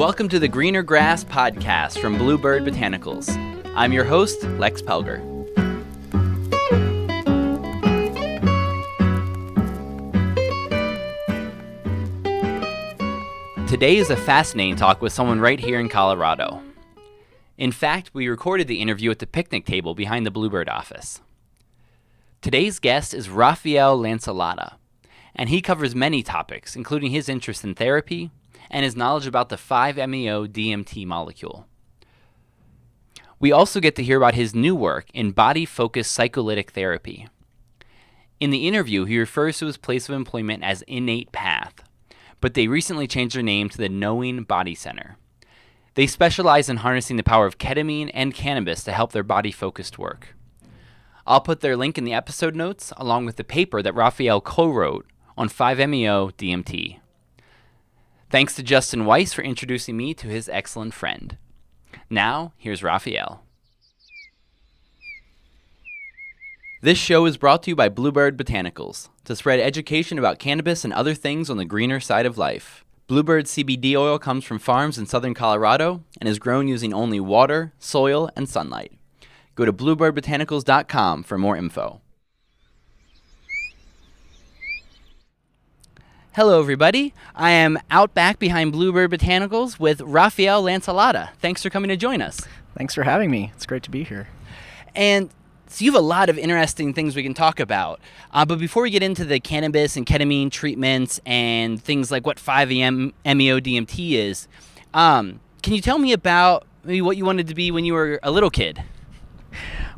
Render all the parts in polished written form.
Welcome to the Greener Grass podcast from BlueBird Botanicals. I'm your host, Lex Pelger. Today is a fascinating talk with someone right here in Colorado. In fact, we recorded the interview at the picnic table behind the BlueBird office. Today's guest is Rafael Lancelotta, and he covers many topics, including his interest in therapy and his knowledge about the 5-MeO-DMT molecule. We also get to hear about his new work in body-focused psycholytic therapy. In the interview, he refers to his place of employment as Innate Path, but they recently changed their name to the Knowing Body Center. They specialize in harnessing the power of ketamine and cannabis to help their body-focused work. I'll put their link in the episode notes, along with the paper that Rafael co-wrote on 5-MeO-DMT. Thanks to Justin Weiss for introducing me to his excellent friend. Now, here's Rafael. This show is brought to you by BlueBird Botanicals, to spread education about cannabis and other things on the greener side of life. BlueBird CBD oil comes from farms in southern Colorado and is grown using only water, soil, and sunlight. Go to bluebirdbotanicals.com for more info. Hello, everybody. I am out back behind BlueBird Botanicals with Rafael Lancelotta. Thanks for coming to join us. Thanks for having me. It's great to be here. And so you have a lot of interesting things we can talk about. But before we get into the cannabis and ketamine treatments and things like what 5-MeO-DMT is, can you tell me about maybe what you wanted to be when you were a little kid?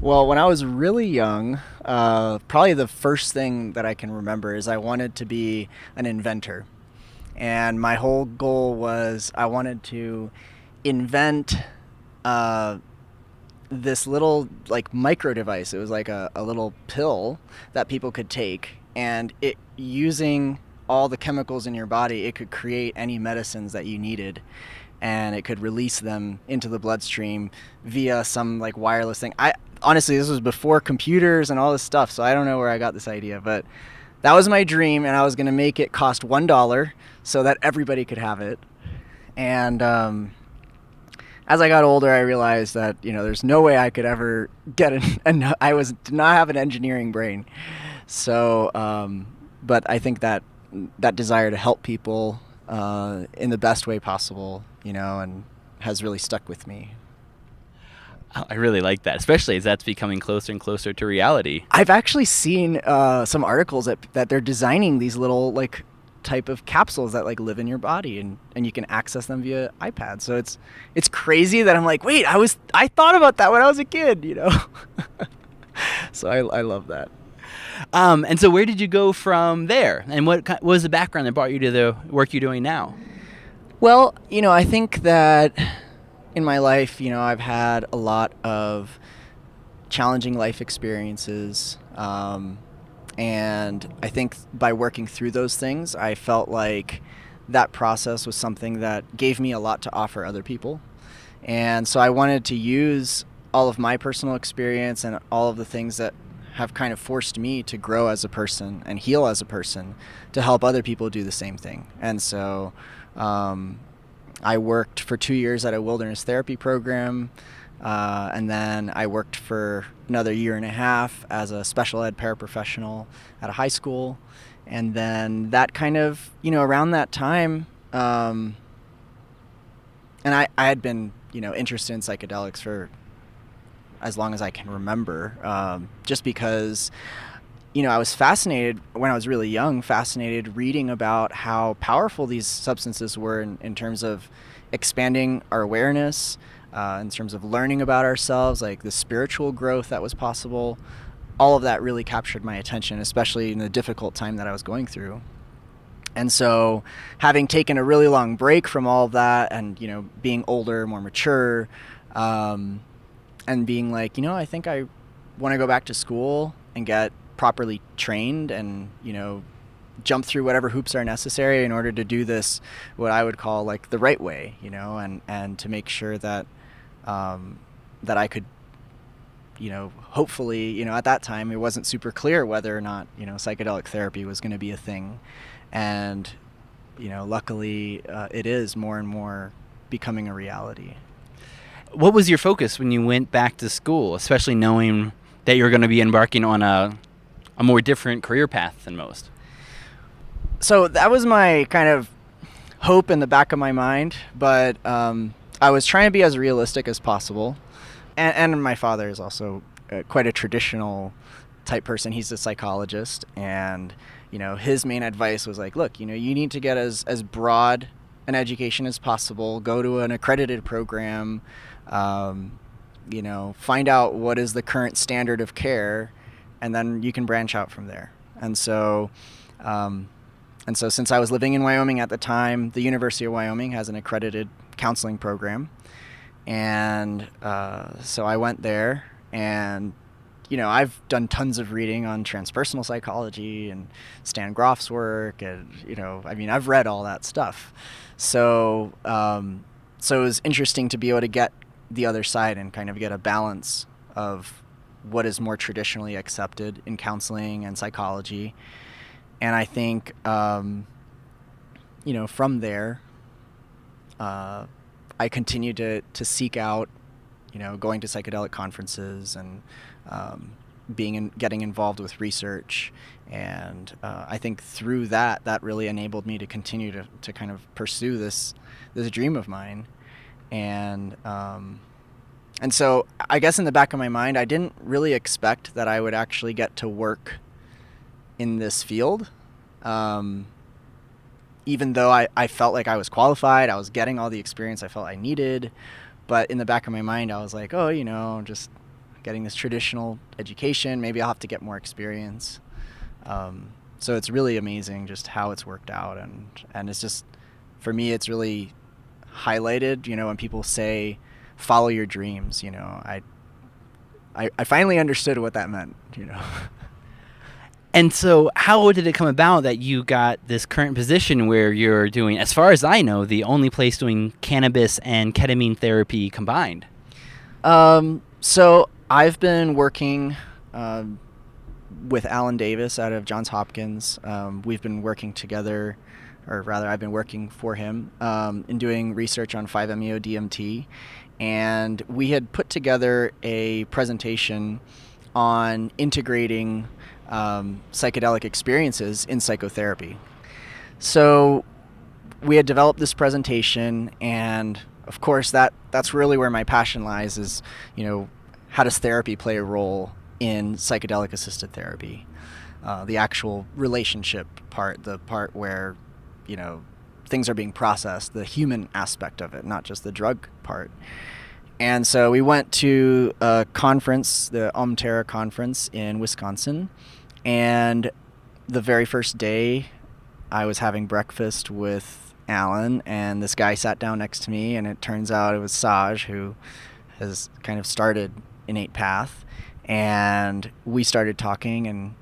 Well, when I was really young, probably the first thing that I can remember is I wanted to be an inventor. And my whole goal was I wanted to invent this little micro device. It was like a little pill that people could take, and it using all the chemicals in your body, it could create any medicines that you needed, and it could release them into the bloodstream via some wireless thing. Honestly, this was before computers and all this stuff, so I don't know where I got this idea, but that was my dream, and I was going to make it cost $1 so that everybody could have it. And as I got older, I realized that there's no way I could ever get did not have an engineering brain. So, but I think that desire to help people in the best way possible, and has really stuck with me. I really like that, especially as that's becoming closer and closer to reality. I've actually seen some articles that they're designing these little type of capsules that live in your body, and you can access them via iPad. So it's crazy that I'm wait, I thought about that when I was a kid, So I love that. And so where did you go from there? And what was the background that brought you to the work you're doing now? Well, I think that in my life, I've had a lot of challenging life experiences. And I think by working through those things, I felt like that process was something that gave me a lot to offer other people. And so I wanted to use all of my personal experience and all of the things that have kind of forced me to grow as a person and heal as a person to help other people do the same thing. And so I worked for 2 years at a wilderness therapy program. And then I worked for another year and a half as a special ed paraprofessional at a high school. And then that kind of, around that time, and I had been, interested in psychedelics for as long as I can remember, just because, I was fascinated when I was really young, reading about how powerful these substances were in terms of expanding our awareness, in terms of learning about ourselves, the spiritual growth that was possible. All of that really captured my attention, especially in the difficult time that I was going through. And so having taken a really long break from all of that and, being older, more mature, and being I think I want to go back to school and get properly trained and, jump through whatever hoops are necessary in order to do this, what I would call the right way, and to make sure that that I could, hopefully, at that time it wasn't super clear whether or not, psychedelic therapy was going to be a thing. And, luckily it is more and more becoming a reality. What was your focus when you went back to school, especially knowing that you're going to be embarking on a more different career path than most? So that was my kind of hope in the back of my mind, but I was trying to be as realistic as possible. And my father is also quite a traditional type person. He's a psychologist, and his main advice was like, look, you need to get as broad an education as possible, go to an accredited program, find out what is the current standard of care, and then you can branch out from there. And so since I was living in Wyoming at the time, the University of Wyoming has an accredited counseling program. And so I went there, and I've done tons of reading on transpersonal psychology and Stan Grof's work, and I've read all that stuff. So it was interesting to be able to get the other side and kind of get a balance of what is more traditionally accepted in counseling and psychology. And I think from there, I continued to seek out, going to psychedelic conferences and getting involved with research. And I think through that really enabled me to continue to kind of pursue this dream of mine. And so I guess in the back of my mind, I didn't really expect that I would actually get to work in this field. Even though I felt like I was qualified, I was getting all the experience I felt I needed. But in the back of my mind, I was like, just getting this traditional education, maybe I'll have to get more experience. So it's really amazing just how it's worked out. And it's just, for me, it's really highlighted, when people say, follow your dreams, I finally understood what that meant, And so how did it come about that you got this current position where you're doing, as far as I know, the only place doing cannabis and ketamine therapy combined? So I've been working with Alan Davis out of Johns Hopkins. We've been working together, or rather I've been working for him in doing research on 5-MeO-DMT. And we had put together a presentation on integrating psychedelic experiences in psychotherapy. So we had developed this presentation, and of course that's really where my passion lies, is how does therapy play a role in psychedelic assisted therapy, the actual relationship part, the part where things are being processed, the human aspect of it, not just the drug part. And so we went to a conference, the Terra conference in Wisconsin, and the very first day I was having breakfast with Alan, and this guy sat down next to me, and it turns out it was Saj, who has kind of started Innate Path, and we started talking, and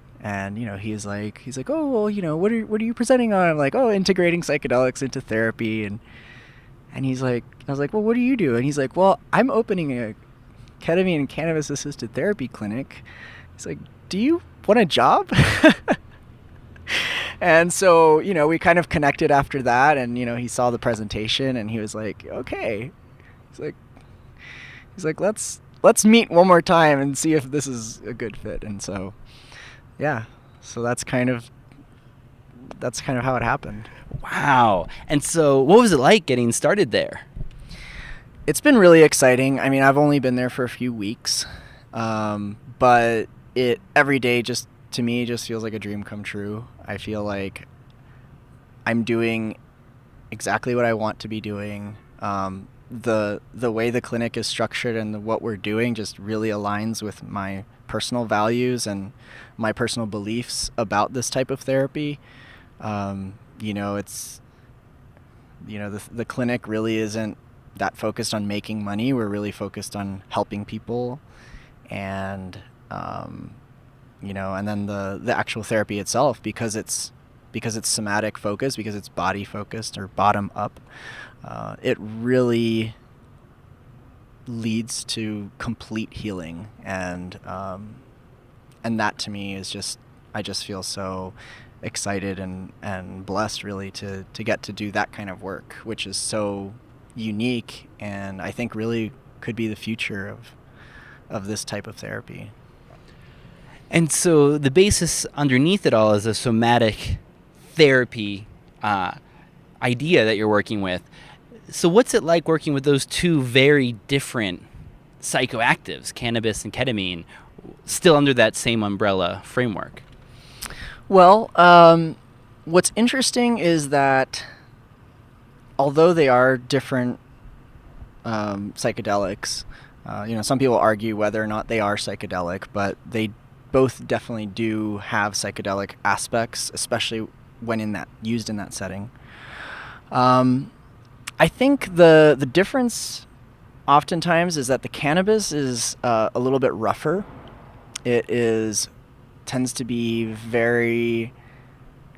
he's like, oh, well, what are you presenting on? I'm like, oh, integrating psychedelics into therapy, and he's like, I was like, well, what do you do? And he's like, well, I'm opening a ketamine and cannabis assisted therapy clinic. He's like, do you want a job? And so, we kind of connected after that, and, he saw the presentation, and he was like, okay. He's like, let's meet one more time and see if this is a good fit. And so, yeah, so that's kind of how it happened. Wow. And so what was it like getting started there? It's been really exciting. I mean, I've only been there for a few weeks, but it every day just to me just feels like a dream come true. I feel like I'm doing exactly what I want to be doing. The way the clinic is structured and what we're doing just really aligns with my personal values and my personal beliefs about this type of therapy. It's the clinic really isn't that focused on making money. We're really focused on helping people, and and then the actual therapy itself, because it's somatic focused, because it's body focused or bottom up, it really leads to complete healing, and that to me is just, I just feel so excited and blessed really to get to do that kind of work, which is so unique, and I think really could be the future of this type of therapy. And so the basis underneath it all is a somatic therapy idea that you're working with. So what's it like working with those two very different psychoactives, cannabis and ketamine, still under that same umbrella framework? Well, what's interesting is that although they are different psychedelics, some people argue whether or not they are psychedelic, but they both definitely do have psychedelic aspects, especially when used in that setting. I think the difference oftentimes is that the cannabis is a little bit rougher. It tends to be very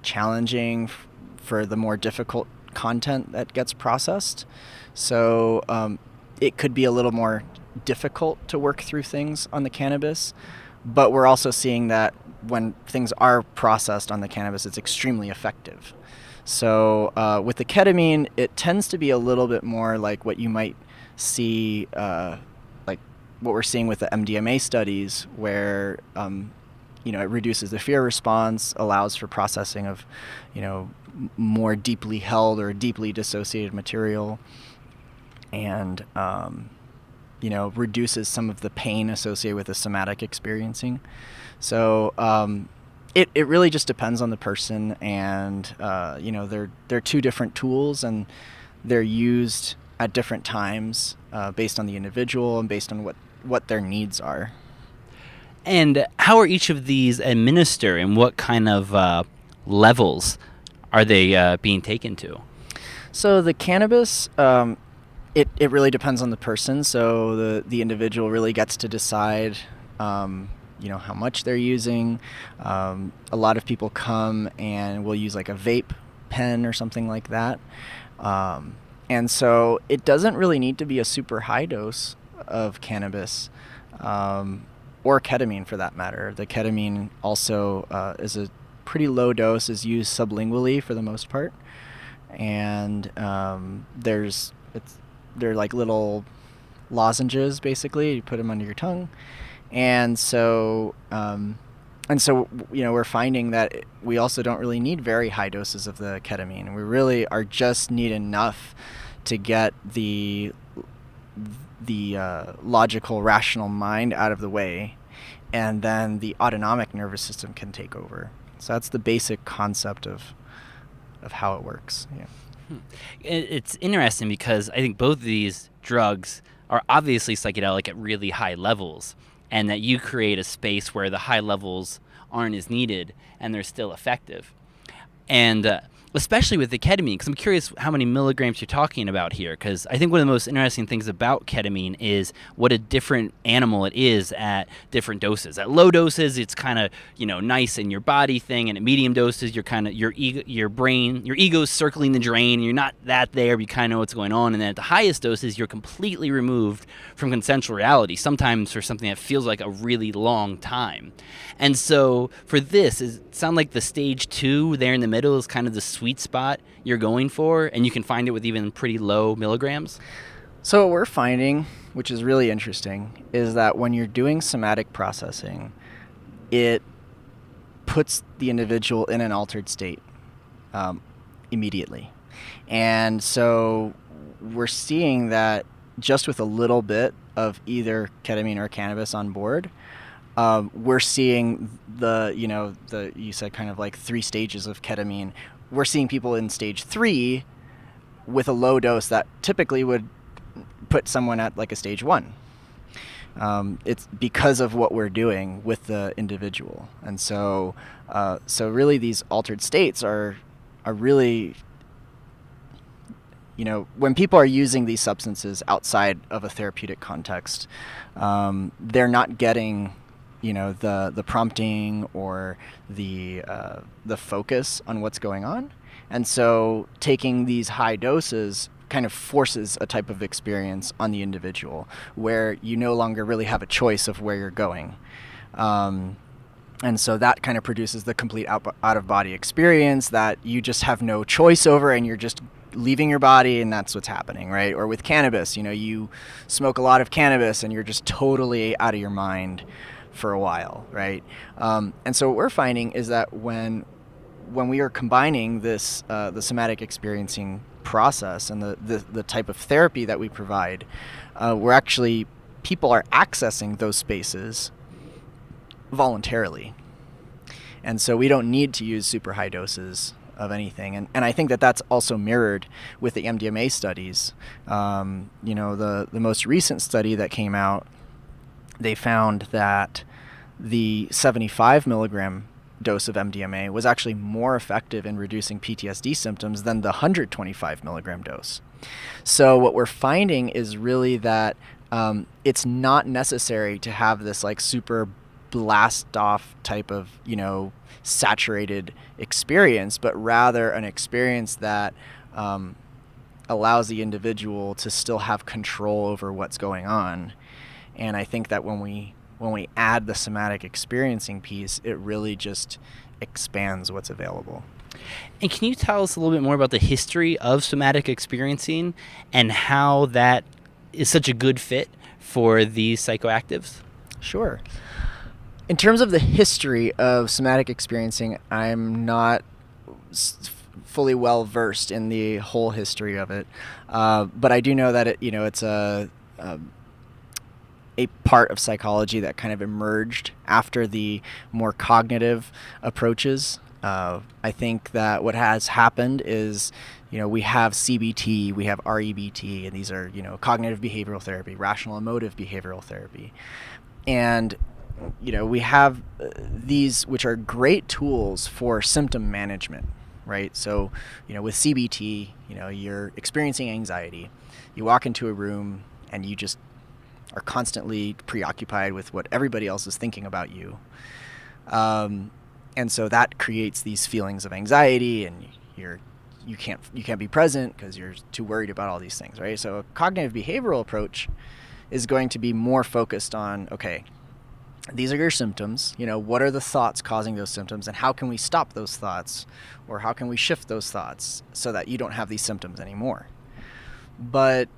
challenging for the more difficult content that gets processed. So it could be a little more difficult to work through things on the cannabis, but we're also seeing that when things are processed on the cannabis, it's extremely effective. So with the ketamine, it tends to be a little bit more like what you might see, like what we're seeing with the MDMA studies, where it reduces the fear response, allows for processing of, more deeply held or deeply dissociated material, and reduces some of the pain associated with the somatic experiencing. So it really just depends on the person, and they're two different tools, and they're used at different times based on the individual and based on what their needs are. And how are each of these administered, and what kind of levels are they being taken to? So the cannabis, it really depends on the person. So the individual really gets to decide, how much they're using. A lot of people come and will use like a vape pen or something like that. And so it doesn't really need to be a super high dose of cannabis, or ketamine for that matter. The ketamine also is a pretty low dose, is used sublingually for the most part. And they're like little lozenges, basically. You put them under your tongue. And so we're finding that we also don't really need very high doses of the ketamine. We really are just need enough to get the logical, rational mind out of the way, and then the autonomic nervous system can take over. So that's the basic concept of how it works. Yeah. It's interesting because I think both of these drugs are obviously psychedelic at really high levels, and that you create a space where the high levels aren't as needed and they're still effective. And especially with the ketamine, because I'm curious how many milligrams you're talking about here, because I think one of the most interesting things about ketamine is what a different animal it is at different doses. At low doses, it's kind of, nice in your body thing, and at medium doses, you're kind of, your ego's circling the drain, and you're not that there, but you kind of know what's going on. And then at the highest doses, you're completely removed from consensual reality, sometimes for something that feels like a really long time. And so for this, it sounds like the stage 2 there in the middle is kind of the sweet spot you're going for, and you can find it with even pretty low milligrams? So what we're finding, which is really interesting, is that when you're doing somatic processing, it puts the individual in an altered state immediately. And so we're seeing that just with a little bit of either ketamine or cannabis on board, we're seeing you said kind of like 3 stages of ketamine. We're seeing people in stage 3 with a low dose that typically would put someone at like a stage 1. It's because of what we're doing with the individual. And so really these altered states are really, when people are using these substances outside of a therapeutic context, they're not getting the prompting or the focus on what's going on. And so taking these high doses kind of forces a type of experience on the individual where you no longer really have a choice of where you're going. And so that kind of produces the complete out-of-body experience that you just have no choice over, and you're just leaving your body and that's what's happening, right? Or with cannabis, you smoke a lot of cannabis and you're just totally out of your mind for a while, right? And so what we're finding is that when we are combining this, the somatic experiencing process and the type of therapy that we provide, people are accessing those spaces voluntarily. And so we don't need to use super high doses of anything. And I think that that's also mirrored with the MDMA studies. The most recent study that came out, they found that the 75 milligram dose of MDMA was actually more effective in reducing PTSD symptoms than the 125 milligram dose. So what we're finding is really that it's not necessary to have this like super blast off type of, saturated experience, but rather an experience that allows the individual to still have control over what's going on. And I think that when we add the somatic experiencing piece, it really just expands what's available. And can you tell us a little bit more about the history of somatic experiencing and how that is such a good fit for these psychoactives? Sure. In terms of the history of somatic experiencing, I'm not fully well versed in the whole history of it, but I do know that it's a part of psychology that kind of emerged after the more cognitive approaches. I think that what has happened is, we have CBT, we have REBT, and these are, cognitive behavioral therapy, rational emotive behavioral therapy. And, we have these, which are great tools for symptom management, right? So, with CBT, you're experiencing anxiety. You walk into a room and you just are constantly preoccupied with what everybody else is thinking about you. And so that creates these feelings of anxiety, and you can't be present because you're too worried about all these things, right? So a cognitive behavioral approach is going to be more focused on, okay, these are your symptoms, what are the thoughts causing those symptoms, and how can we stop those thoughts, or how can we shift those thoughts so that you don't have these symptoms anymore? But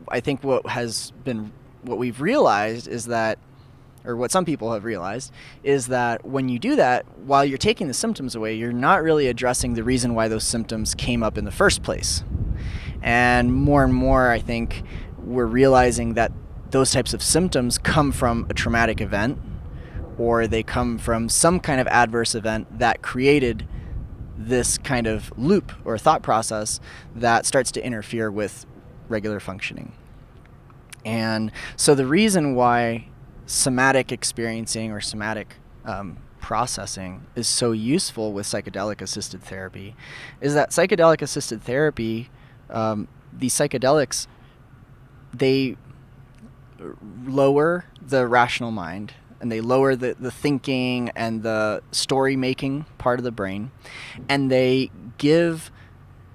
I think what we've realized is that, or what some people have realized, is that when you do that, while you're taking the symptoms away, you're not really addressing the reason why those symptoms came up in the first place. And more, I think we're realizing that those types of symptoms come from a traumatic event, or they come from some kind of adverse event that created this kind of loop or thought process that starts to interfere with regular functioning. And so the reason why somatic experiencing or somatic processing is so useful with psychedelic assisted therapy is that psychedelic assisted therapy, these psychedelics, they lower the rational mind, and they lower the thinking and the story making part of the brain, and they give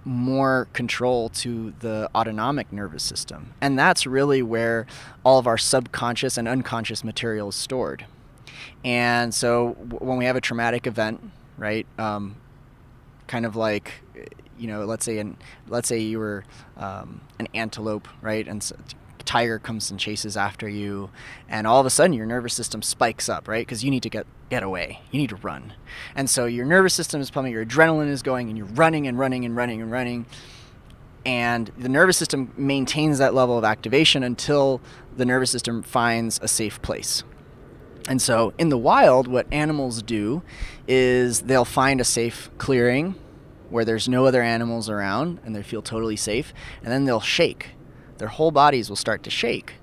more control to the autonomic nervous system. And that's really where all of our subconscious and unconscious material is stored. And so when we have a traumatic event, right, kind of like, let's say you were an antelope, right, and so tiger comes and chases after you, and all of a sudden your nervous system spikes up, right? Because you need to get away. You need to run. And so your nervous system is pumping, your adrenaline is going, and you're running and running and running and running. And the nervous system maintains that level of activation until the nervous system finds a safe place. And so in the wild, what animals do is they'll find a safe clearing where there's no other animals around and they feel totally safe, and then they'll shake. Their whole bodies will start to shake.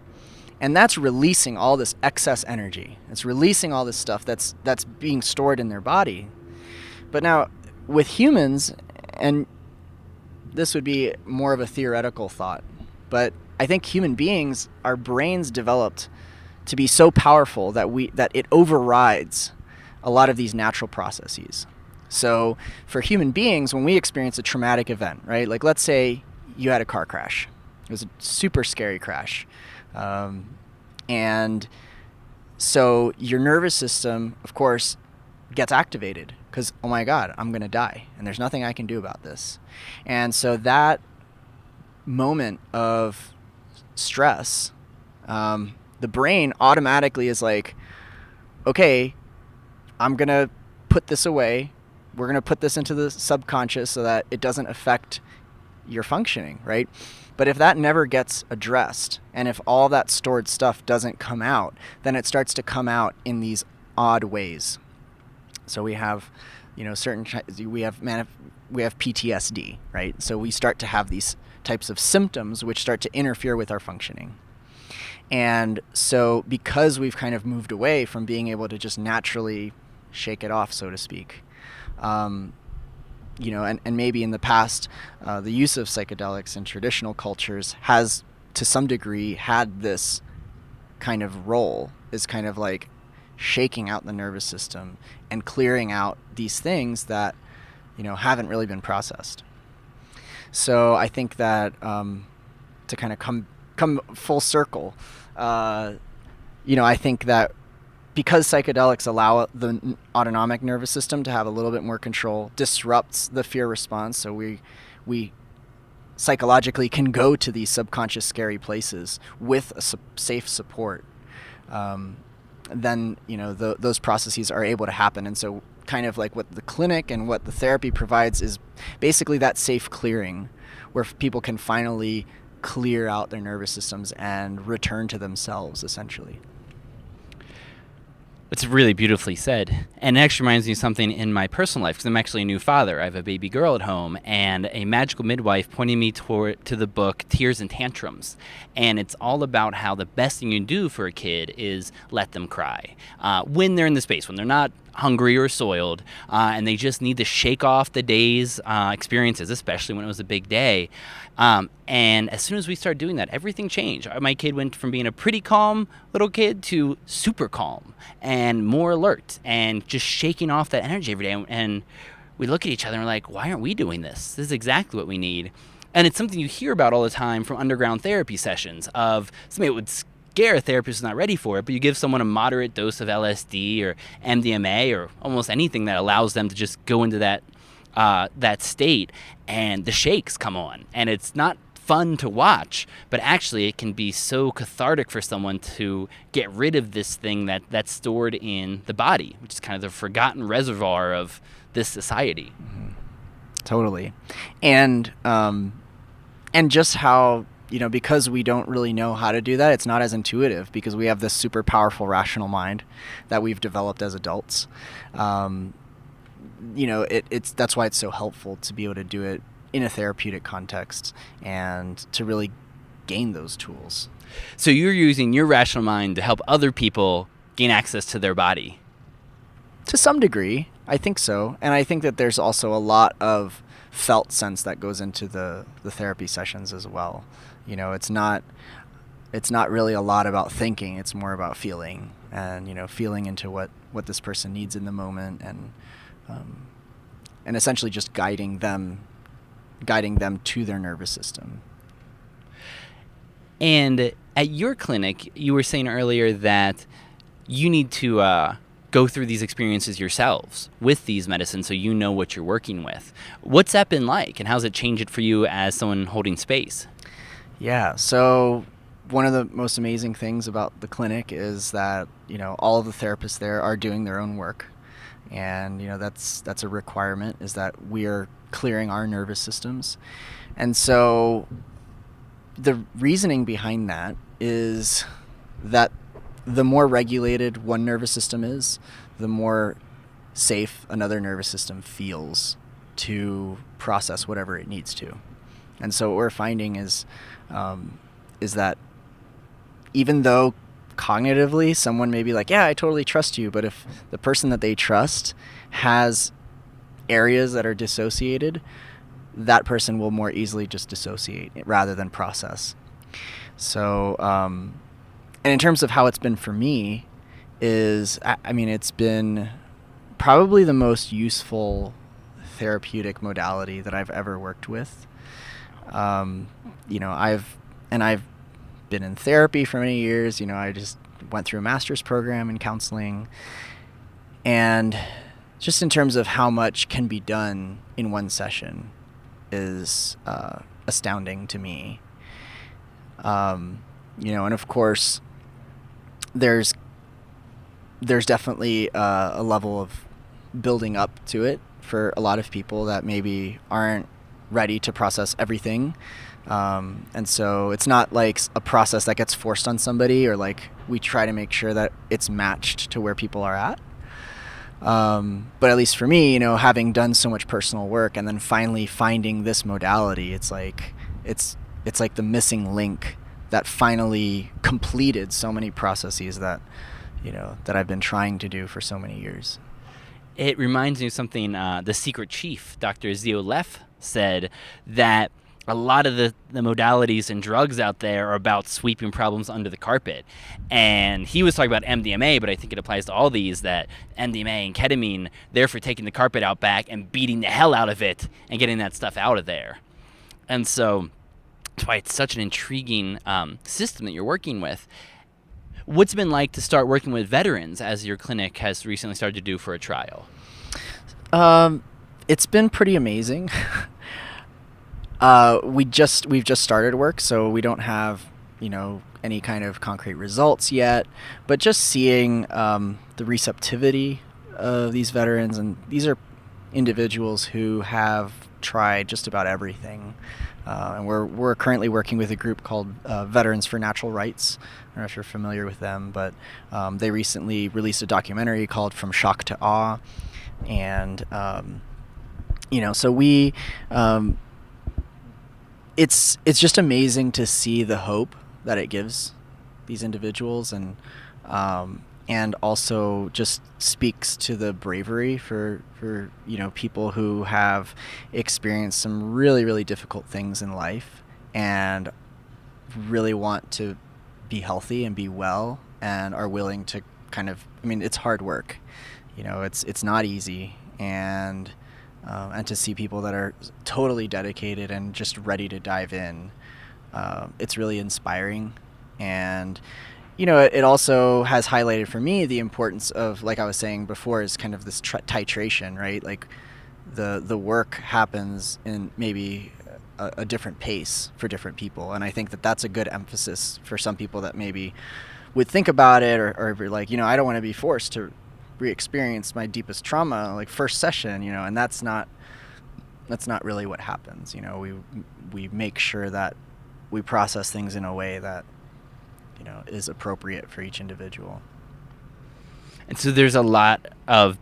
And that's releasing all this excess energy. It's releasing all this stuff that's being stored in their body. But now, with humans, and this would be more of a theoretical thought, but I think human beings, our brains developed to be so powerful that it overrides a lot of these natural processes. So for human beings, when we experience a traumatic event, right? Like let's say you had a car crash. It was a super scary crash. And so your nervous system, of course, gets activated because, oh my God, I'm going to die and there's nothing I can do about this. And so that moment of stress, the brain automatically is like, okay, I'm going to put this away. We're going to put this into the subconscious so that it doesn't affect your functioning, right? But if that never gets addressed, and if all that stored stuff doesn't come out, then it starts to come out in these odd ways. So we have, we have PTSD, right? So we start to have these types of symptoms which start to interfere with our functioning. And so because we've kind of moved away from being able to just naturally shake it off, so to speak, and maybe in the past, the use of psychedelics in traditional cultures has, to some degree, had this kind of role, is kind of like shaking out the nervous system and clearing out these things that, haven't really been processed. So I think that to kind of come full circle, I think that because psychedelics allow the autonomic nervous system to have a little bit more control, disrupts the fear response, so we psychologically can go to these subconscious scary places with a safe support, then those processes are able to happen. And so kind of like what the clinic and what the therapy provides is basically that safe clearing where people can finally clear out their nervous systems and return to themselves, essentially. It's really beautifully said. And it actually reminds me of something in my personal life, because I'm actually a new father. I have a baby girl at home, and a magical midwife pointed me to the book Tears and Tantrums. And it's all about how the best thing you can do for a kid is let them cry. When they're in the space, when they're not hungry or soiled, and they just need to shake off the day's experiences, especially when it was a big day. And as soon as we started doing that, everything changed. My kid went from being a pretty calm little kid to super calm and more alert and just shaking off that energy every day. And we look at each other and we're like, why aren't we doing this? This is exactly what we need. And it's something you hear about all the time from underground therapy sessions of somebody that would scare a therapist who's not ready for it, but you give someone a moderate dose of LSD or MDMA or almost anything that allows them to just go into that state, and the shakes come on. And it's not fun to watch, but actually it can be so cathartic for someone to get rid of this thing that's stored in the body, which is kind of the forgotten reservoir of this society. Mm-hmm. Totally. And just how, because we don't really know how to do that, it's not as intuitive because we have this super powerful rational mind that we've developed as adults. That's why it's so helpful to be able to do it in a therapeutic context and to really gain those tools. So you're using your rational mind to help other people gain access to their body? To some degree, I think so. And I think that there's also a lot of felt sense that goes into the therapy sessions as well. It's not really a lot about thinking. It's more about feeling and, feeling into what this person needs in the moment and essentially just guiding them to their nervous system. And at your clinic, you were saying earlier that you need to go through these experiences yourselves with these medicines so you know what you're working with. What's that been like, and how's it changed it for you as someone holding space? Yeah, so one of the most amazing things about the clinic is that, all of the therapists there are doing their own work. And, that's a requirement, is that we are clearing our nervous systems. And so the reasoning behind that is that the more regulated one nervous system is, the more safe another nervous system feels to process whatever it needs to. And so what we're finding is that even though cognitively someone may be like, yeah, I totally trust you, but if the person that they trust has areas that are dissociated, that person will more easily just dissociate rather than process. So, and in terms of how it's been for me is, it's been probably the most useful therapeutic modality that I've ever worked with. I've been in therapy for many years. I just went through a master's program in counseling, and just in terms of how much can be done in one session, is astounding to me. And of course, there's definitely a level of building up to it for a lot of people that maybe aren't ready to process everything. And so it's not like a process that gets forced on somebody, or like we try to make sure that it's matched to where people are at. But at least for me, having done so much personal work and then finally finding this modality, it's like the missing link that finally completed so many processes that I've been trying to do for so many years. It reminds me of something the secret chief, Dr. Zio Leff, said, that a lot of the modalities and drugs out there are about sweeping problems under the carpet. And he was talking about MDMA, but I think it applies to all these, that MDMA and ketamine, they're for taking the carpet out back and beating the hell out of it and getting that stuff out of there. And so that's why it's such an intriguing system that you're working with. What's it been like to start working with veterans, as your clinic has recently started to do for a trial? It's been pretty amazing. We've just started work, so we don't have any kind of concrete results yet. But just seeing the receptivity of these veterans, and these are individuals who have tried just about everything. And we're currently working with a group called Veterans for Natural Rights. I don't know if you're familiar with them, but they recently released a documentary called From Shock to Awe. And, so we, it's just amazing to see the hope that it gives these individuals, and also just speaks to the bravery for people who have experienced some really, really difficult things in life and really want to be healthy and be well, and are willing to it's hard work, it's not easy, and to see people that are totally dedicated and just ready to dive in, it's really inspiring. And it also has highlighted for me the importance of, like I was saying before, is kind of this titration, right? Like the work happens in maybe a different pace for different people. And I think that that's a good emphasis for some people that maybe would think about it, or be like, I don't want to be forced to re-experience my deepest trauma, like first session, and that's not really what happens. We make sure that we process things in a way that is appropriate for each individual. And so there's a lot of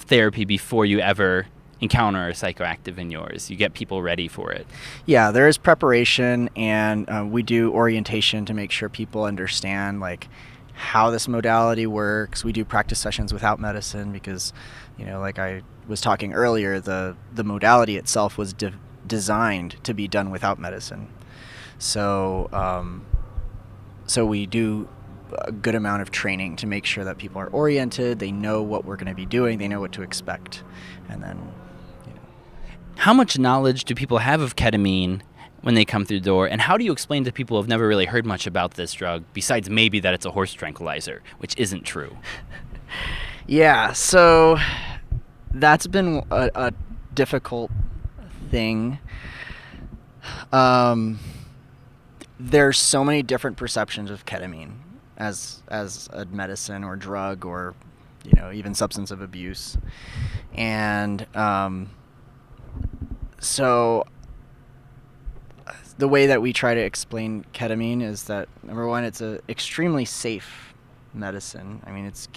therapy before you ever encounter a psychoactive in yours. You get people ready for it. Yeah, there is preparation, and we do orientation to make sure people understand like how this modality works. We do practice sessions without medicine because, like I was talking earlier, the modality itself was designed to be done without medicine. So we do a good amount of training to make sure that people are oriented, they know what we're going to be doing, they know what to expect. And then, How much knowledge do people have of ketamine when they come through the door, and how do you explain to people who have never really heard much about this drug, besides maybe that it's a horse tranquilizer, which isn't true? Yeah, so that's been a difficult thing. There's so many different perceptions of ketamine as a medicine or drug, or even substance of abuse, and so the way that we try to explain ketamine is that, number one, it's a extremely safe medicine. I mean, it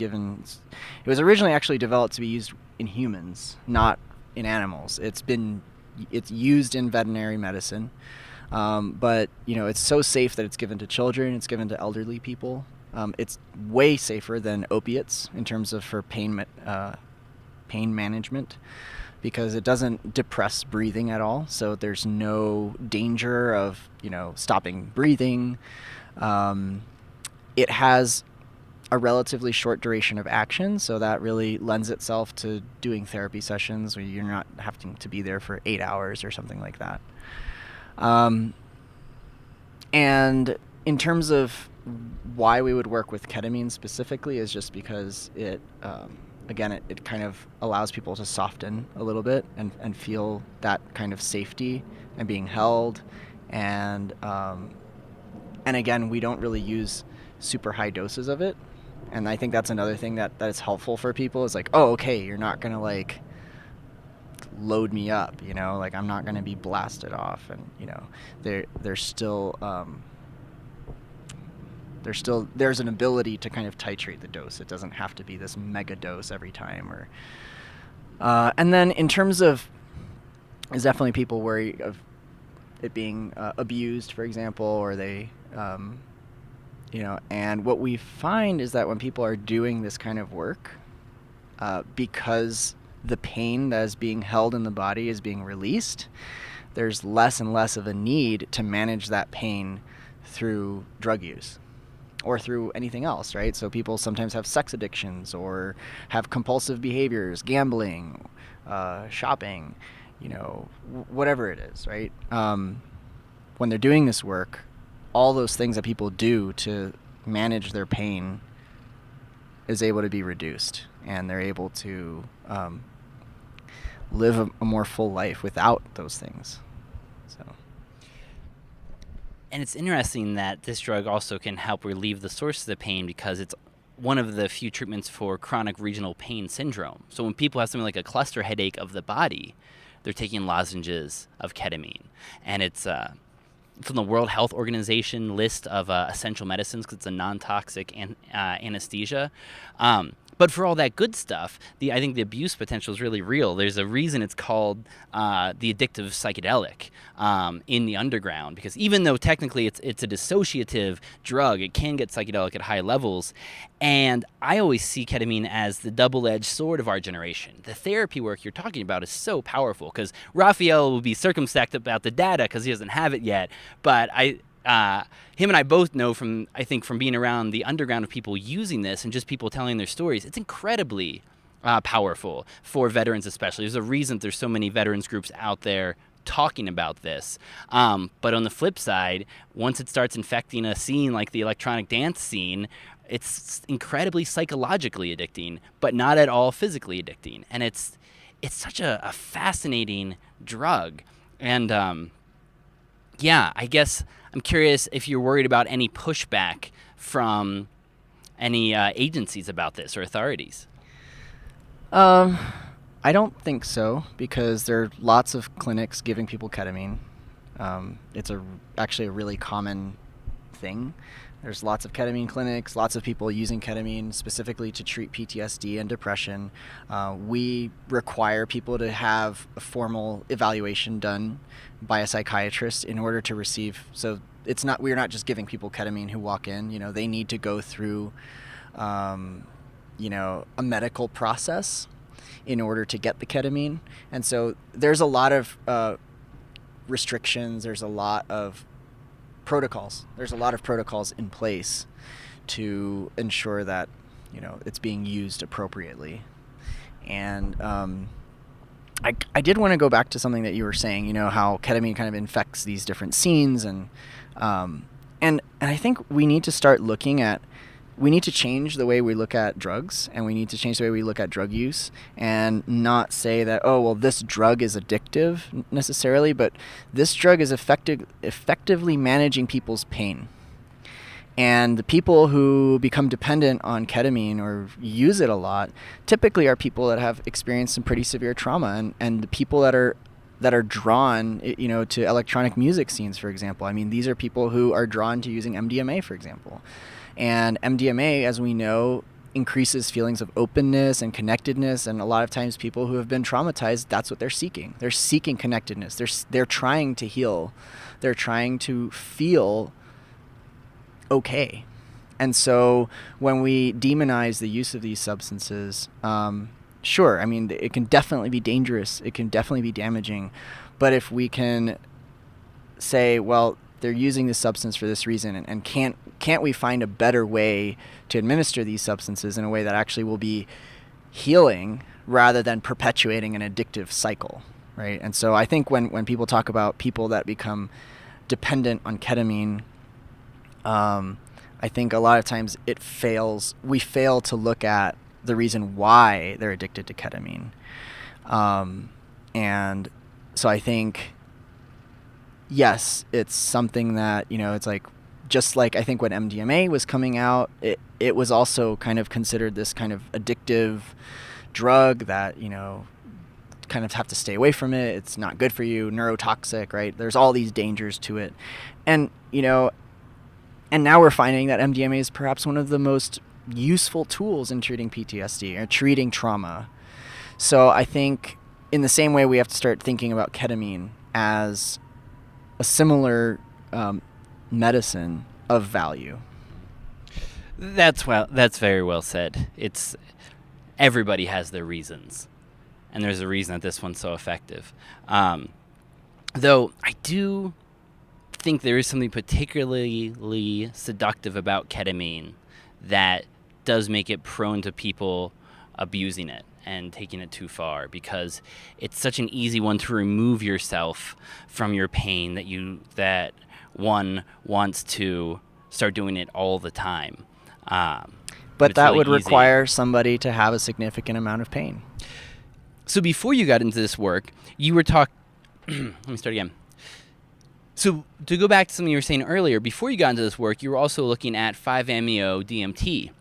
was originally actually developed to be used in humans, not in animals. It's used in veterinary medicine. But it's so safe that it's given to children, it's given to elderly people. It's way safer than opiates in terms of for pain management, because it doesn't depress breathing at all. So there's no danger of, stopping breathing. It has a relatively short duration of action, so that really lends itself to doing therapy sessions where you're not having to be there for 8 hours or something like that. And in terms of why we would work with ketamine specifically, is just because it again, it kind of allows people to soften a little bit and feel that kind of safety and being held. And again, we don't really use super high doses of it. And I think that's another thing that is helpful for people, is like, oh, okay, you're not going to like load me up, like I'm not going to be blasted off. And, there's an ability to kind of titrate the dose. It doesn't have to be this mega dose every time. And then in terms of, there's definitely people worry of it being abused, for example, or they, and what we find is that when people are doing this kind of work, because the pain that is being held in the body is being released, there's less and less of a need to manage that pain through drug use or through anything else, right? So people sometimes have sex addictions or have compulsive behaviors, gambling, shopping, whatever it is, right? When they're doing this work, all those things that people do to manage their pain is able to be reduced, and they're able to live a more full life without those things. So. And it's interesting that this drug also can help relieve the source of the pain, because it's one of the few treatments for chronic regional pain syndrome. So when people have something like a cluster headache of the body, they're taking lozenges of ketamine. And it's from the World Health Organization list of essential medicines, because it's a non-toxic anesthesia. But for all that good stuff, I think the abuse potential is really real. There's a reason it's called the addictive psychedelic in the underground, because even though technically it's a dissociative drug, it can get psychedelic at high levels. And I always see ketamine as the double-edged sword of our generation. The therapy work you're talking about is so powerful, because Rafael will be circumspect about the data because he doesn't have it yet. But him and I both know from being around the underground of people using this and just people telling their stories, it's incredibly powerful for veterans especially. There's a reason there's so many veterans groups out there talking about this. But on the flip side, once it starts infecting a scene like the electronic dance scene, it's incredibly psychologically addicting, but not at all physically addicting. And it's such a fascinating drug. And I guess I'm curious if you're worried about any pushback from any agencies about this or authorities. I don't think so, because there are lots of clinics giving people ketamine. It's actually a really common thing. There's lots of ketamine clinics, lots of people using ketamine specifically to treat PTSD and depression. We require people to have a formal evaluation done by a psychiatrist in order to receive. So we're not just giving people ketamine who walk in. They need to go through, a medical process in order to get the ketamine. And so there's a lot of restrictions. There's a lot of protocols. There's a lot of protocols in place to ensure that, it's being used appropriately. And I did want to go back to something that you were saying, how ketamine kind of infects these different scenes, and I think we need to change the way we look at drugs, and we need to change the way we look at drug use, and not say that, oh, well, this drug is addictive necessarily, but this drug is effectively managing people's pain. And the people who become dependent on ketamine or use it a lot typically are people that have experienced some pretty severe trauma, and the people that are drawn, to electronic music scenes, for example. I mean, these are people who are drawn to using MDMA, for example. And MDMA, as we know, increases feelings of openness and connectedness, and a lot of times people who have been traumatized, that's what they're seeking. They're seeking connectedness. They're trying to heal. They're trying to feel okay. And so when we demonize the use of these substances, sure, I mean, it can definitely be dangerous. It can definitely be damaging. But if we can say, well, they're using this substance for this reason, and can't we find a better way to administer these substances in a way that actually will be healing rather than perpetuating an addictive cycle, right? And so I think when people talk about people that become dependent on ketamine, I think a lot of times we fail to look at the reason why they're addicted to ketamine. And so I think, yes, it's something that, it's like, just like I think when MDMA was coming out, it was also kind of considered this kind of addictive drug that, kind of have to stay away from it. It's not good for you, neurotoxic, right? There's all these dangers to it. And, and now we're finding that MDMA is perhaps one of the most useful tools in treating PTSD or treating trauma. So I think in the same way we have to start thinking about ketamine as a similar medicine of value. That's very well said. It's everybody has their reasons, and there's a reason that this one's so effective. Though I do think there is something particularly seductive about ketamine that does make it prone to people abusing it and taking it too far, because it's such an easy one to remove yourself from your pain that one wants to start doing it all the time. But that really would require somebody to have a significant amount of pain. So before you got into this work, you were let me start again. So to go back to something you were saying earlier, before you got into this work, you were also looking at 5-MeO DMT.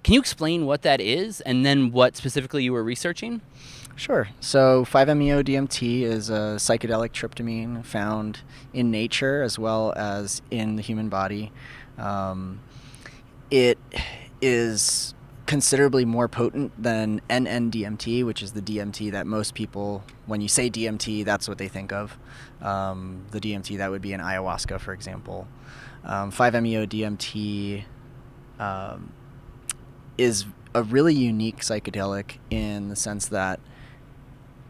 Can you explain what that is and then what specifically you were researching? Sure. So 5-MeO DMT is a psychedelic tryptamine found in nature as well as in the human body. It is considerably more potent than NN-DMT, which is the DMT that most people, when you say DMT, that's what they think of. The DMT that would be in ayahuasca, for example. 5-MeO DMT is a really unique psychedelic in the sense that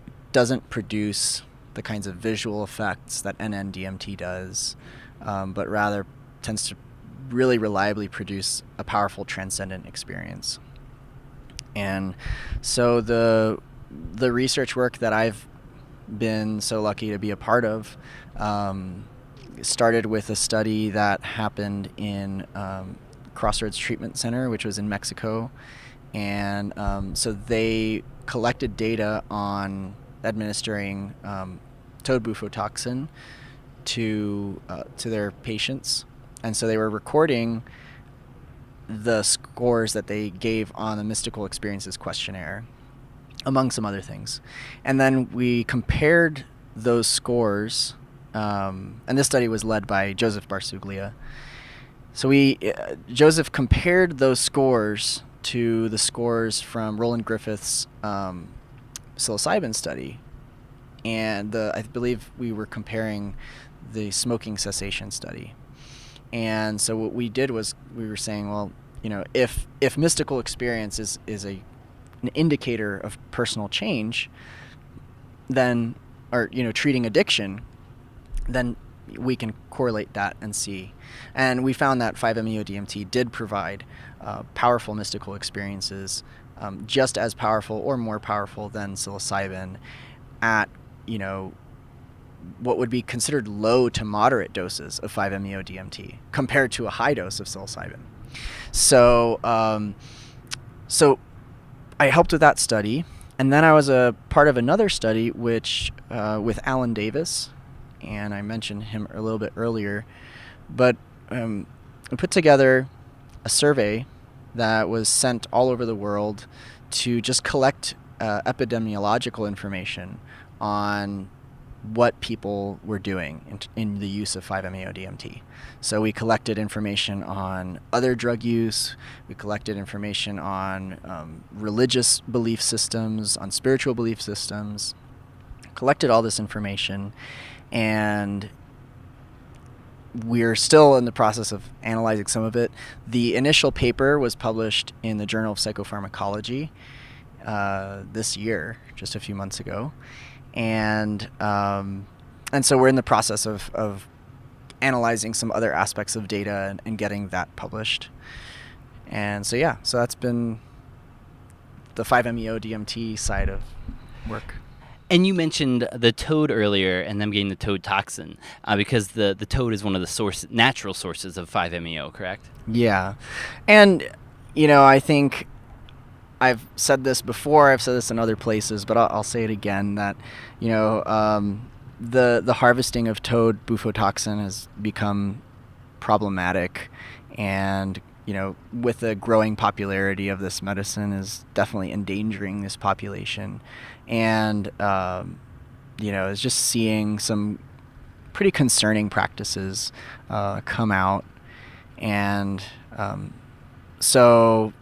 it doesn't produce the kinds of visual effects that NN-DMT does, but rather tends to really reliably produce a powerful transcendent experience. And so the research work that I've been so lucky to be a part of started with a study that happened in Crossroads Treatment Center, which was in Mexico. And so they collected data on administering toad bufotoxin to their patients. And so they were recording the scores that they gave on the Mystical Experiences questionnaire, among some other things. And then we compared those scores, and this study was led by Joseph Barsuglia. So Joseph compared those scores to the scores from Roland Griffith's psilocybin study. And I believe we were comparing the smoking cessation study. And so what we did was we were saying, well, if mystical experience is an indicator of personal change, then, or treating addiction, then we can correlate that and see. And we found that 5-MeO DMT did provide powerful mystical experiences, just as powerful or more powerful than psilocybin at what would be considered low to moderate doses of 5-MeO DMT compared to a high dose of psilocybin. So I helped with that study, and then I was a part of another study which with Alan Davis, and I mentioned him a little bit earlier, but we put together a survey that was sent all over the world to just collect epidemiological information on what people were doing in the use of 5-MeO DMT. So we collected information on other drug use, we collected information on religious belief systems, on spiritual belief systems, collected all this information, and we're still in the process of analyzing some of it. The initial paper was published in the Journal of Psychopharmacology this year, just a few months ago. And so we're in the process of analyzing some other aspects of data and getting that published. And so that's been the 5-MeO DMT side of work. And you mentioned the toad earlier and them getting the toad toxin because the toad is one of the natural sources of 5-MeO, correct? Yeah. And, I think I've said this before, I've said this in other places, but I'll say it again, that, the harvesting of toad bufotoxin has become problematic, and, with the growing popularity of this medicine is definitely endangering this population. And, is just seeing some pretty concerning practices come out. And so,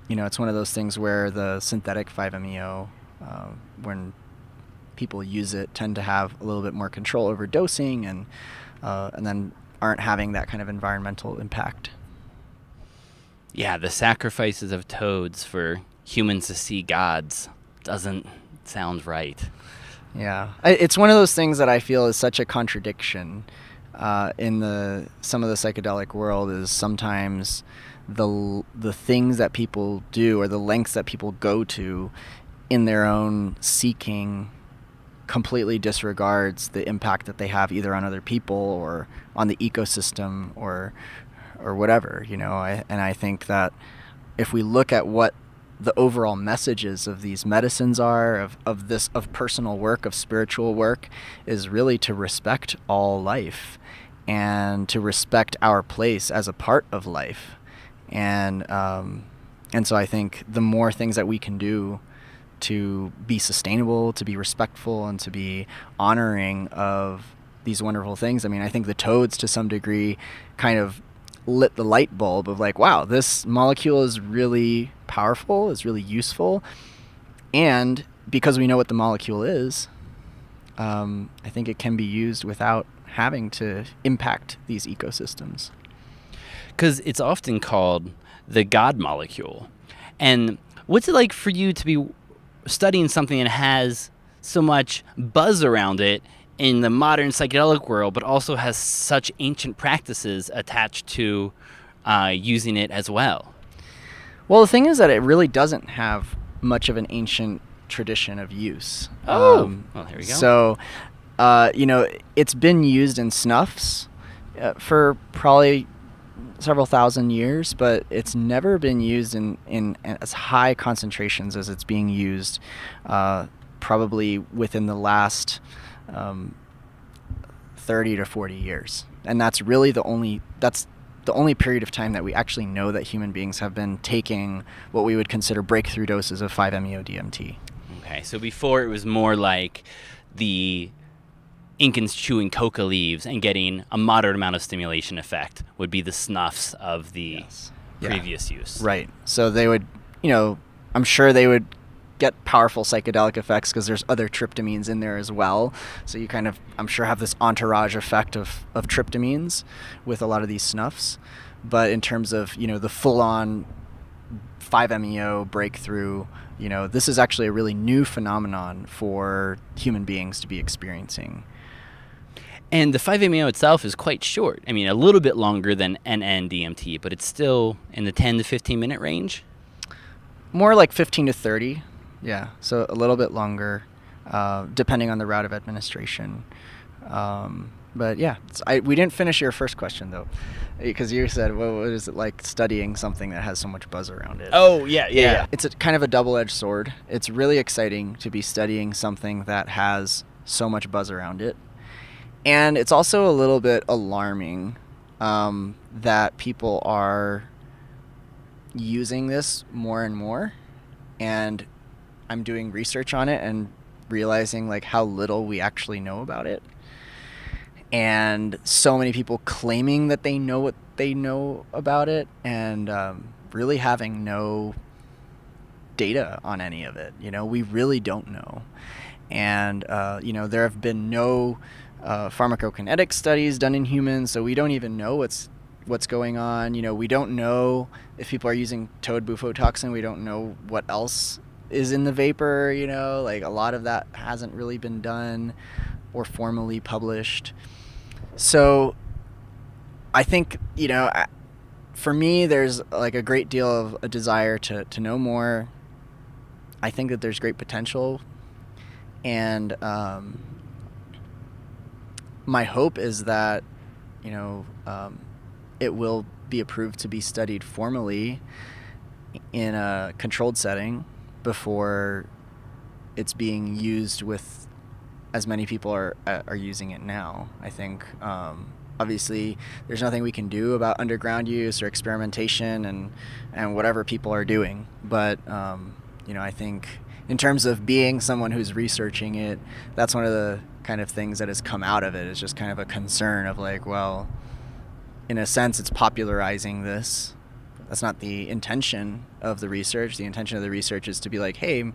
it's one of those things where the synthetic 5-MeO, when people use it, tend to have a little bit more control over dosing, and then aren't having that kind of environmental impact. Yeah, the sacrifices of toads for humans to see gods doesn't sound right. Yeah, it's one of those things that I feel is such a contradiction in some of the psychedelic world, is sometimes the things that people do, or the lengths that people go to in their own seeking, completely disregards the impact that they have either on other people or on the ecosystem or whatever, and I think that if we look at what the overall messages of these medicines are, of personal work, of spiritual work, is really to respect all life and to respect our place as a part of life. And so I think the more things that we can do to be sustainable, to be respectful, and to be honoring of these wonderful things. I mean, I think the toads, to some degree, kind of lit the light bulb of like, wow, this molecule is really powerful, is really useful. And because we know what the molecule is, I think it can be used without having to impact these ecosystems. Because it's often called the God molecule. And what's it like for you to be studying something that has so much buzz around it in the modern psychedelic world, but also has such ancient practices attached to using it as well? Well, the thing is that it really doesn't have much of an ancient tradition of use. Well, here we go. So, it's been used in snuffs for probably several thousand years, but it's never been used in as high concentrations as it's being used probably within the last 30 to 40 years. And that's really the only period of time that we actually know that human beings have been taking what we would consider breakthrough doses of 5-MeO DMT. Okay, so before it was more like the Incans chewing coca leaves and getting a moderate amount of stimulation effect would be the snuffs of the previous use. Right. So they would, I'm sure they would get powerful psychedelic effects because there's other tryptamines in there as well. So you kind of, I'm sure, have this entourage effect of tryptamines with a lot of these snuffs. But in terms of, the full-on 5-MeO breakthrough, this is actually a really new phenomenon for human beings to be experiencing. And the 5-MeO itself is quite short. I mean, a little bit longer than NN-DMT, but it's still in the 10 to 15 minute range? More like 15 to 30, yeah. So a little bit longer, depending on the route of administration. But yeah, we didn't finish your first question, though, because you said, well, what is it like studying something that has so much buzz around it? Oh, yeah. It's kind of a double-edged sword. It's really exciting to be studying something that has so much buzz around it. And it's also a little bit alarming that people are using this more and more. And I'm doing research on it and realizing like how little we actually know about it. And so many people claiming that they know what they know about it, and really having no data on any of it. We really don't know. And, there have been no pharmacokinetic studies done in humans, so we don't even know what's going on. We don't know if people are using toad bufotoxin. We don't know what else is in the vapor. Like a lot of that hasn't really been done or formally published. So I think, for me, there's like a great deal of a desire to know more. I think that there's great potential, and my hope is that, it will be approved to be studied formally, in a controlled setting before it's being used with as many people are using it now. I think obviously there's nothing we can do about underground use or experimentation and whatever people are doing, but I think in terms of being someone who's researching it, that's one of the kind of things that has come out of it, is just kind of a concern of like, well, in a sense it's popularizing this. That's not the intention of the research. The intention of the research is to be like, hey,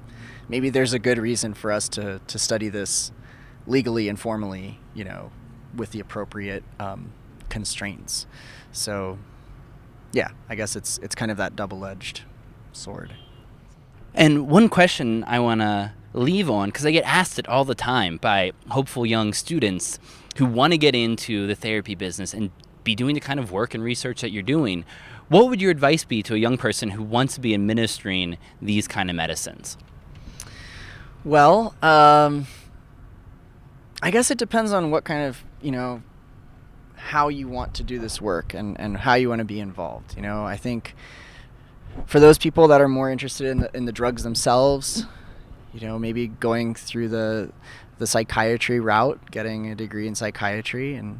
maybe there's a good reason for us to study this legally and formally, with the appropriate constraints. So yeah, I guess it's kind of that double-edged sword. And one question I want to leave on, because I get asked it all the time by hopeful young students who want to get into the therapy business and be doing the kind of work and research that you're doing. What would your advice be to a young person who wants to be administering these kind of medicines? Well, I guess it depends on what kind of, how you want to do this work and how you want to be involved. I think for those people that are more interested in the drugs themselves, maybe going through the psychiatry route, getting a degree in psychiatry, and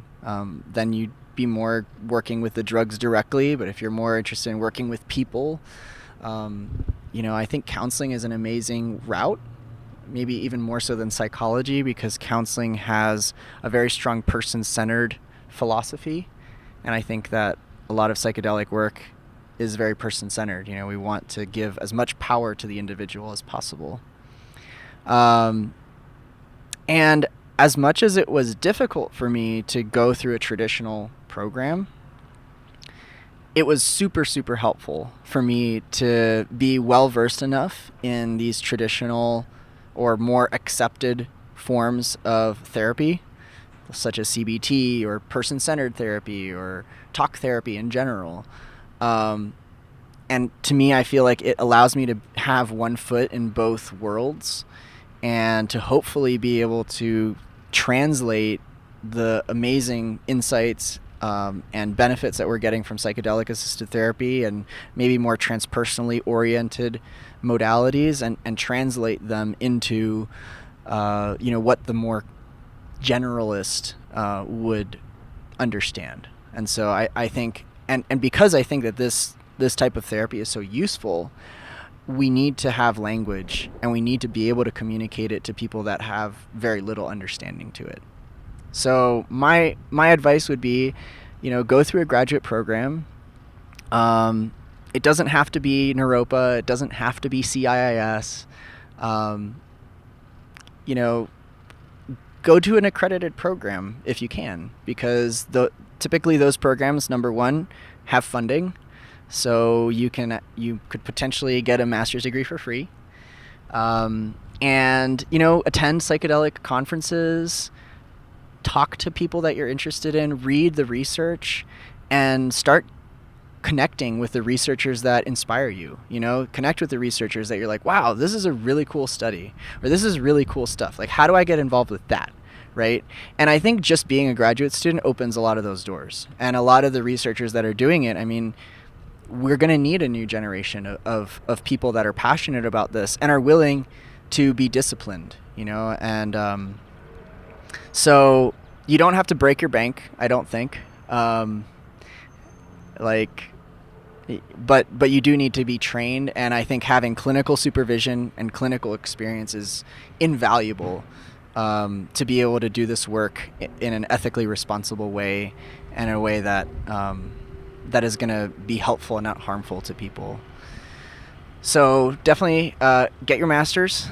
then you'd be more working with the drugs directly. But if you're more interested in working with people, I think counseling is an amazing route, maybe even more so than psychology, because counseling has a very strong person-centered philosophy. And I think that a lot of psychedelic work is very person-centered. We want to give as much power to the individual as possible. And as much as it was difficult for me to go through a traditional program, it was super, super helpful for me to be well-versed enough in these traditional or more accepted forms of therapy, such as CBT or person-centered therapy or talk therapy in general. And to me, I feel like it allows me to have one foot in both worlds and to hopefully be able to translate the amazing insights and benefits that we're getting from psychedelic-assisted therapy and maybe more transpersonally oriented modalities and translate them into, what the more generalist would understand. And so I think, and because I think that this type of therapy is so useful, we need to have language and we need to be able to communicate it to people that have very little understanding to it. So my advice would be, go through a graduate program. It doesn't have to be Naropa. It doesn't have to be CIIS. Go to an accredited program if you can, because typically those programs, number one, have funding. So you could potentially get a master's degree for free. And, attend psychedelic conferences, talk to people that you're interested in, read the research, and start connecting with the researchers that inspire you. Connect with the researchers that you're like, wow, this is a really cool study, or this is really cool stuff. Like, how do I get involved with that? Right? And I think just being a graduate student opens a lot of those doors. And a lot of the researchers that are doing it, we're going to need a new generation of people that are passionate about this and are willing to be disciplined, and so you don't have to break your bank, I don't think. But you do need to be trained, and I think having clinical supervision and clinical experience is invaluable to be able to do this work in an ethically responsible way and in a way that that is going to be helpful and not harmful to people. So definitely get your master's,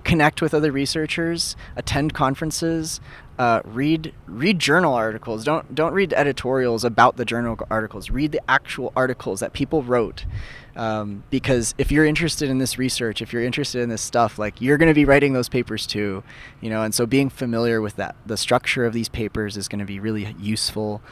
connect with other researchers, attend conferences, read journal articles. Don't read editorials about the journal articles. Read the actual articles that people wrote. Because if you're interested in this research, if you're interested in this stuff, like, you're going to be writing those papers too, and so being familiar with that, the structure of these papers, is going to be really useful.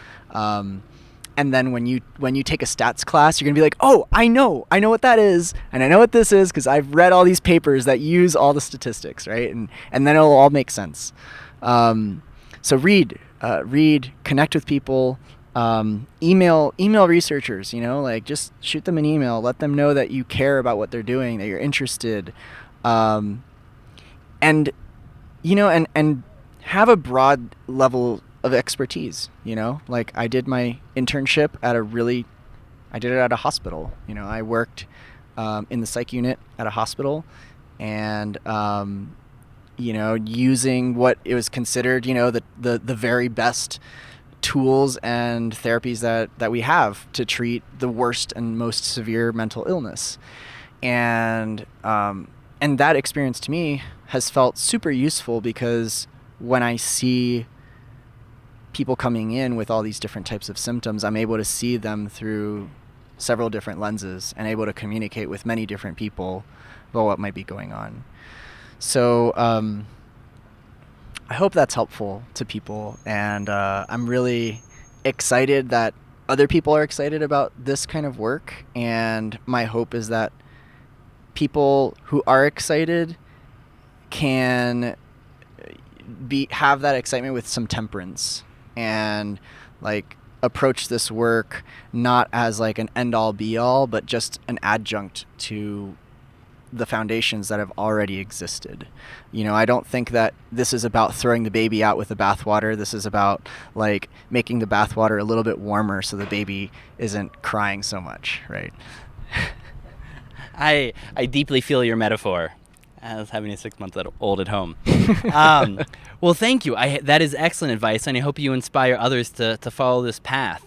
And then when you take a stats class, you're going to be like, oh, I know what that is, and I know what this is because I've read all these papers that use all the statistics, right? And then it'll all make sense. So read, connect with people, email researchers, like just shoot them an email, let them know that you care about what they're doing, that you're interested, and have a broad level of expertise. Like I did my internship I did it at a hospital. I worked in the psych unit at a hospital, and using what it was considered, the very best tools and therapies that we have to treat the worst and most severe mental illness. And that experience to me has felt super useful, because when I see people coming in with all these different types of symptoms, I'm able to see them through several different lenses and able to communicate with many different people about what might be going on. So I hope that's helpful to people, and I'm really excited that other people are excited about this kind of work, and my hope is that people who are excited can have that excitement with some temperance, and like approach this work not as like an end-all be-all, but just an adjunct to the foundations that have already existed. I don't think that this is about throwing the baby out with the bathwater. This is about like making the bathwater a little bit warmer so the baby isn't crying so much, right? I deeply feel your metaphor as having a 6-month-old at home. Well, thank you. That is excellent advice, and I hope you inspire others to follow this path.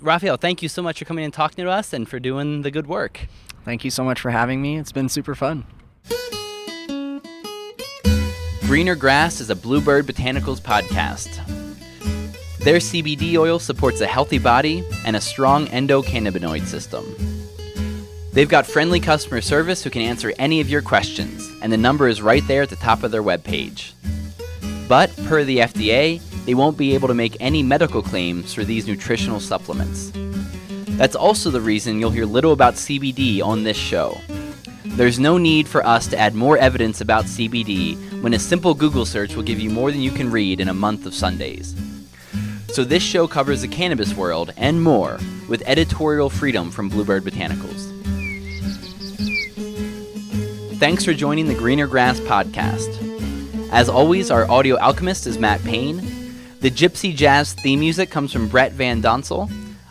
Rafael, thank you so much for coming and talking to us and for doing the good work. Thank you so much for having me. It's been super fun. Greener Grass is a BlueBird Botanicals podcast. Their CBD oil supports a healthy body and a strong endocannabinoid system. They've got friendly customer service who can answer any of your questions, and the number is right there at the top of their webpage. But, per the FDA, they won't be able to make any medical claims for these nutritional supplements. That's also the reason you'll hear little about CBD on this show. There's no need for us to add more evidence about CBD when a simple Google search will give you more than you can read in a month of Sundays. So this show covers the cannabis world and more, with editorial freedom from BlueBird Botanicals. Thanks for joining the Greener Grass podcast. As always, our audio alchemist is Matt Payne. The Gypsy Jazz theme music comes from Brett Van Donsel.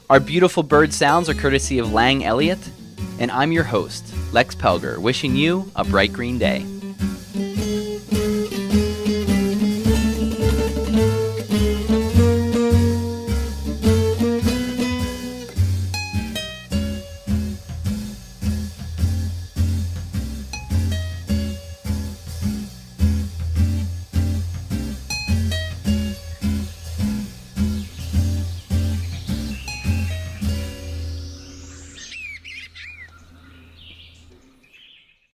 Our beautiful bird sounds are courtesy of Lang Elliott. And I'm your host, Lex Pelger, wishing you a bright green day.